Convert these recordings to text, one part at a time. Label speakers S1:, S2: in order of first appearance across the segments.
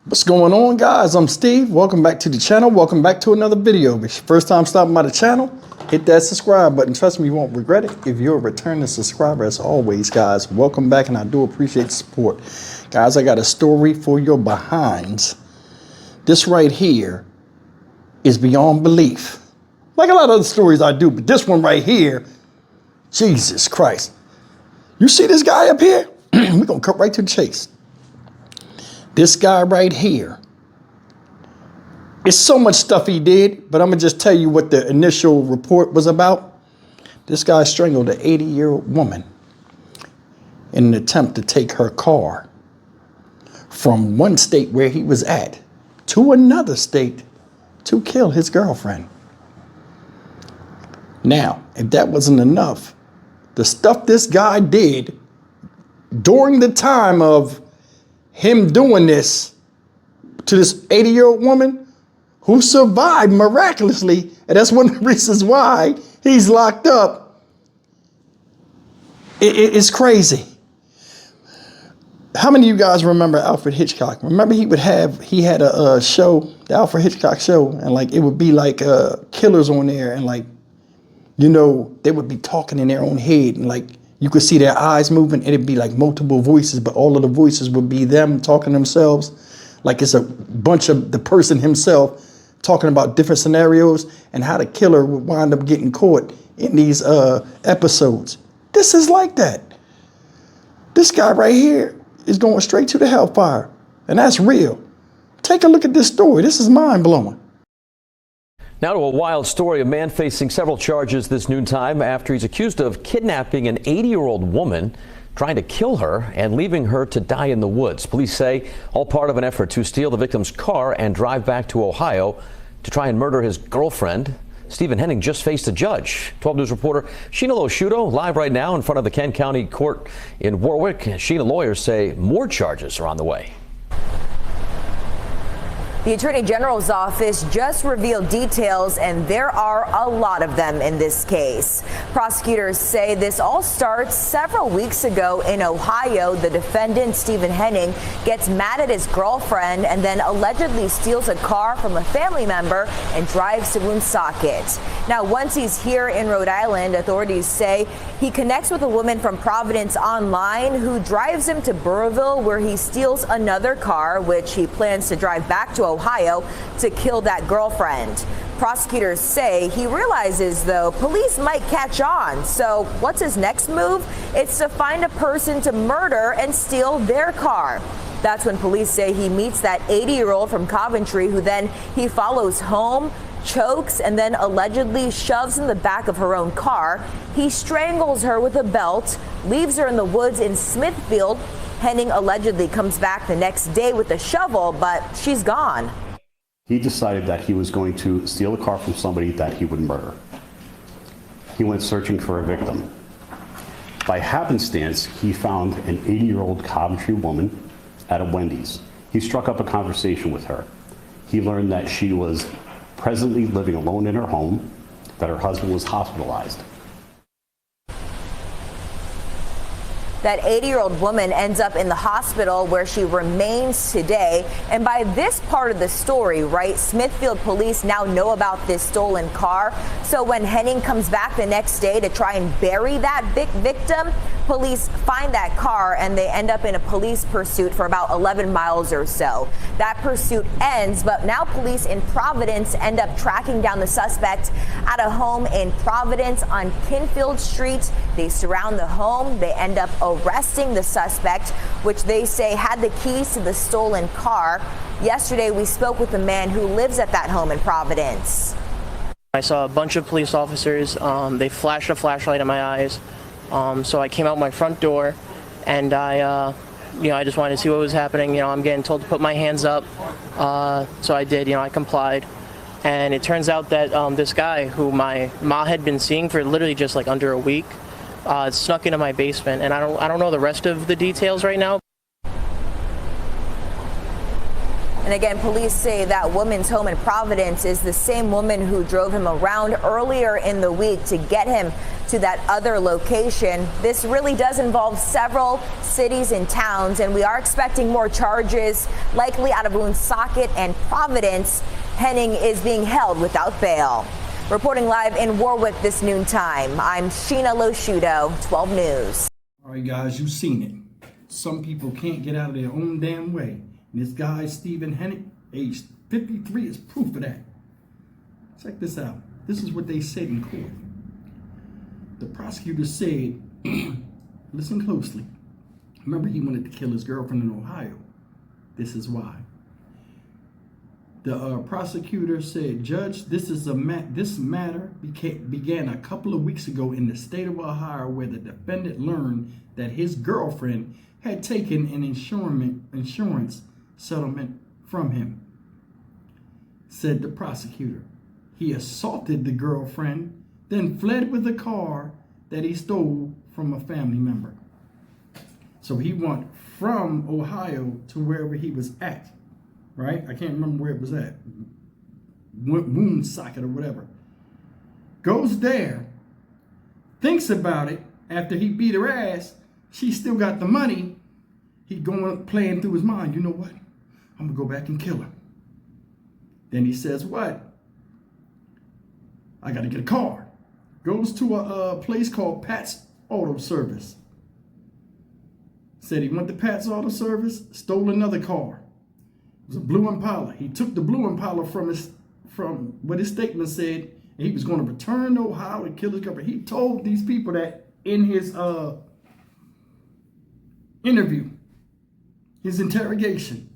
S1: What's going on, guys? I'm Steve. Welcome back to the channel. Welcome back to another video. If it's your first time stopping by the channel, hit that subscribe button. Trust me, you won't regret it. If you're a returning subscriber, as always, guys, welcome back, and I do appreciate the support. Guys, I got a story for your behinds. This right here is beyond belief. Like a lot of other stories I do, but this one right here, Jesus Christ. You see this guy up here? We're going to cut right to the chase. This guy right here, it's so much stuff he did, but I'm going to just tell you what the initial report was about. This guy strangled an 80-year-old woman in an attempt to take her car from one state where he was at to another state to kill his girlfriend. Now, if that wasn't enough, the stuff this guy did during the time of him doing this to this 80-year-old woman who survived miraculously, and that's one of the reasons why he's locked up. It's crazy. How many of you guys remember Alfred Hitchcock? Remember he had a show, the Alfred Hitchcock show, and like it would be like killers on there, and like, you know, they would be talking in their own head, and like you could see their eyes moving, and it'd be like multiple voices, but all of the voices would be them talking to themselves. Like it's a bunch of the person himself talking about different scenarios and how the killer would wind up getting caught in these episodes. This is like that. This guy right here is going straight to the hellfire, and that's real. Take a look at this story. This is mind-blowing.
S2: Now to a wild story. A man facing several charges this noontime after he's accused of kidnapping an 80-year-old woman, trying to kill her and leaving her to die in the woods. Police say all part of an effort to steal the victim's car and drive back to Ohio to try and murder his girlfriend. Stephen Henning just faced a judge. 12 News reporter Sheena Losciuto live right now in front of the Kent County Court in Warwick. Sheena, lawyers say more charges are on the way.
S3: The Attorney General's office just revealed details, and there are a lot of them in this case. Prosecutors say this all starts several weeks ago in Ohio. The defendant, Stephen Henning, gets mad at his girlfriend and then allegedly steals a car from a family member and drives to Woonsocket. Now, once he's here in Rhode Island, authorities say he connects with a woman from Providence online who drives him to Burrillville, where he steals another car, which he plans to drive back to Ohio to kill that girlfriend. Prosecutors say he realizes, though, police might catch on. So what's his next move? It's to find a person to murder and steal their car. That's when police say he meets that 80-year-old from Coventry, who then he follows home, chokes, and then allegedly shoves in the back of her own car. He strangles her with a belt, leaves her in the woods in Smithfield. Henning allegedly comes back the next day with a shovel, but she's gone.
S4: He decided that he was going to steal a car from somebody that he would murder. He went searching for a victim. By happenstance, he found an 80-year-old Coventry woman at a Wendy's. He struck up a conversation with her. He learned that she was presently living alone in her home, that her husband was hospitalized.
S3: That 80-year-old woman ends up in the hospital where she remains today. And by this part of the story, right, Smithfield police now know about this stolen car. So when Henning comes back the next day to try and bury that victim, police find that car and they end up in a police pursuit for about 11 miles or so. That pursuit ends, but now police in Providence end up tracking down the suspect at a home in Providence on Kinfield Street. They surround the home. They end up arresting the suspect, which they say had the keys to the stolen car. Yesterday, we spoke with the man who lives at that home in Providence.
S5: I saw a bunch of police officers. They flashed a flashlight in my eyes. So I came out my front door, and I just wanted to see what was happening. I'm getting told to put my hands up. So I did. I complied. And it turns out that this guy who my ma had been seeing for literally just like under a week snuck into my basement, and I don't know the rest of the details right now.
S3: And again, police say that woman's home in Providence is the same woman who drove him around earlier in the week to get him to that other location. This really does involve several cities and towns, and we are expecting more charges, likely out of Woonsocket and Providence. Henning is being held without bail. Reporting live in Warwick this noontime, I'm Sheena Loshuto, 12 News.
S1: All right, guys, you've seen it. Some people can't get out of their own damn way. And this guy, Stephen Henning, age 53, is proof of that. Check this out. This is what they said in court. The prosecutor said, listen closely. Remember, he wanted to kill his girlfriend in Ohio. This is why. The prosecutor said, Judge, this matter began a couple of weeks ago in the state of Ohio, where the defendant learned that his girlfriend had taken an insurance settlement from him. Said the prosecutor. He assaulted the girlfriend, then fled with a car that he stole from a family member. So he went from Ohio to wherever he was at. Right? I can't remember where it was at. Woonsocket or whatever. Goes there, thinks about it. After he beat her ass, she still got the money. He going playing through his mind. You know what? I'm gonna go back and kill her. Then he says, what? I gotta get a car. Goes to a place called Pat's Auto Service. Said he went to Pat's Auto Service, stole another car. It was a blue Impala. He took the blue Impala from what his statement said, and he was going to return to Ohio to kill his girlfriend. He told these people that in his interview, his interrogation.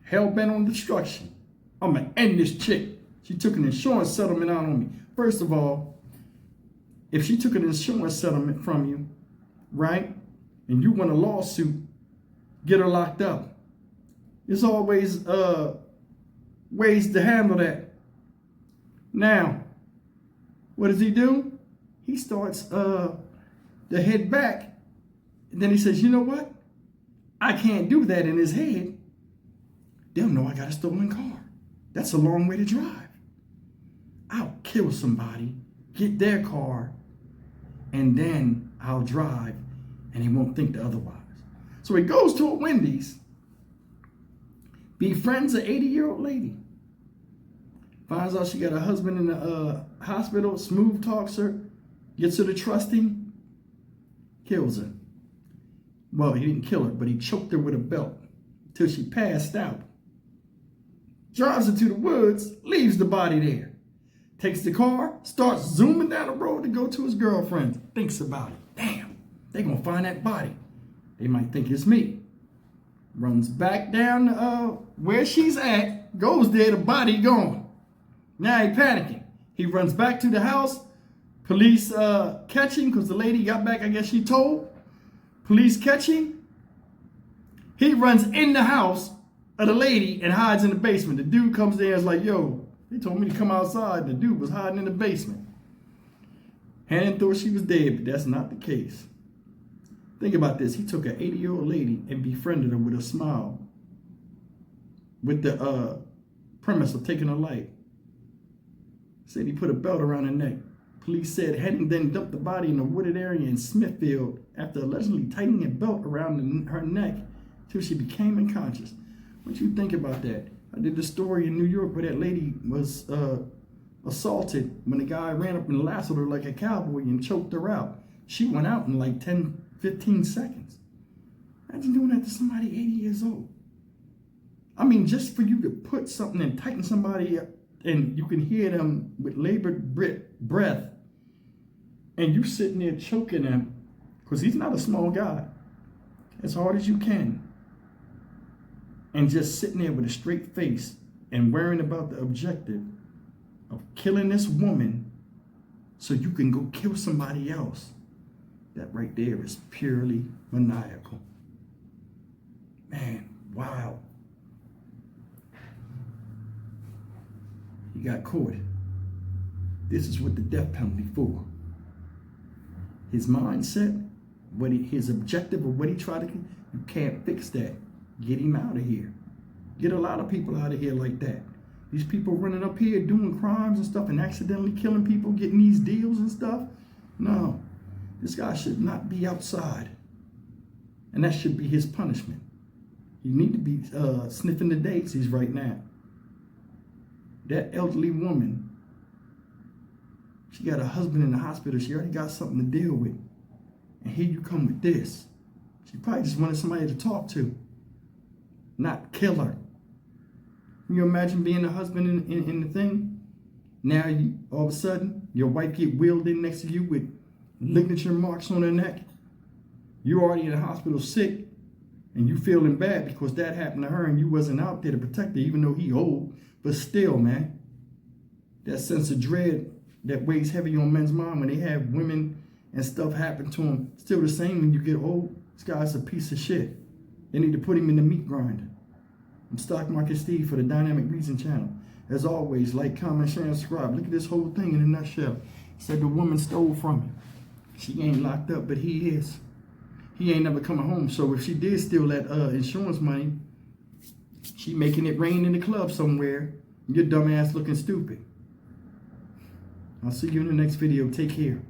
S1: Hell bent on destruction. I'm going to end this chick. She took an insurance settlement out on me. First of all, if she took an insurance settlement from you, right, and you won a lawsuit, get her locked up. There's always ways to handle that. Now, what does he do? He starts to head back. And then he says, you know what? I can't do that in his head. They'll know I got a stolen car. That's a long way to drive. I'll kill somebody, get their car, and then I'll drive, and he won't think the otherwise. So he goes to a Wendy's, befriends an 80-year-old lady. Finds out she got a husband in the hospital, smooth talks her, gets her to trust him, kills her. Well, he didn't kill her, but he choked her with a belt till she passed out. Drives her to the woods, leaves the body there. Takes the car, starts zooming down the road to go to his girlfriend. Thinks about it. Damn, they gonna find that body. They might think it's me. Runs back down where she's at, goes there, the body gone. Now he panicking. He runs back to the house. Police catch him because the lady got back, I guess she told. Police catch him. He runs in the house of the lady and hides in the basement. The dude comes there and is like, yo, they told me to come outside. The dude was hiding in the basement. Henning thought she was dead, but that's not the case. Think about this. He took an 80-year-old lady and befriended her with a smile, with the premise of taking her life. Said he put a belt around her neck. Police said Henning then dumped the body in a wooded area in Smithfield after allegedly tightening a belt around her neck till she became unconscious. What you think about that? I did the story in New York where that lady was assaulted when the guy ran up and lassoed her like a cowboy and choked her out. She went out in like 10, 15 seconds. Imagine doing that to somebody 80 years old. I mean, just for you to put something and tighten somebody up and you can hear them with labored breath and you sitting there choking him because he's not a small guy. As hard as you can. And just sitting there with a straight face and worrying about the objective of killing this woman so you can go kill somebody else. That right there is purely maniacal. Man, wow. He got caught. This is what the death penalty for. His mindset, his objective of what he tried to, you can't fix that. Get him out of here. Get a lot of people out of here like that. These people running up here doing crimes and stuff and accidentally killing people, getting these deals and stuff. No, this guy should not be outside. And that should be his punishment. You need to be sniffing the daisies right now. That elderly woman, she got a husband in the hospital. She already got something to deal with. And here you come with this. She probably just wanted somebody to talk to, not kill her. Can you imagine being a husband in the thing? Now, all of a sudden, your wife get wheeled in next to you with lignature marks on her neck. You're already in the hospital sick, and you feeling bad because that happened to her and you wasn't out there to protect her, even though he old. But still, man, that sense of dread that weighs heavy on men's mind when they have women and stuff happen to them, still the same when you get old. This guy's a piece of shit. They need to put him in the meat grinder. I'm Stock Market Steve for the Dynamic Reason channel. As always, like, comment, share, and subscribe. Look at this whole thing in a nutshell. Said the woman stole from him. She ain't locked up, but he is. He ain't never coming home. So if she did steal that insurance money, she making it rain in the club somewhere. Your dumb ass looking stupid. I'll see you in the next video. Take care.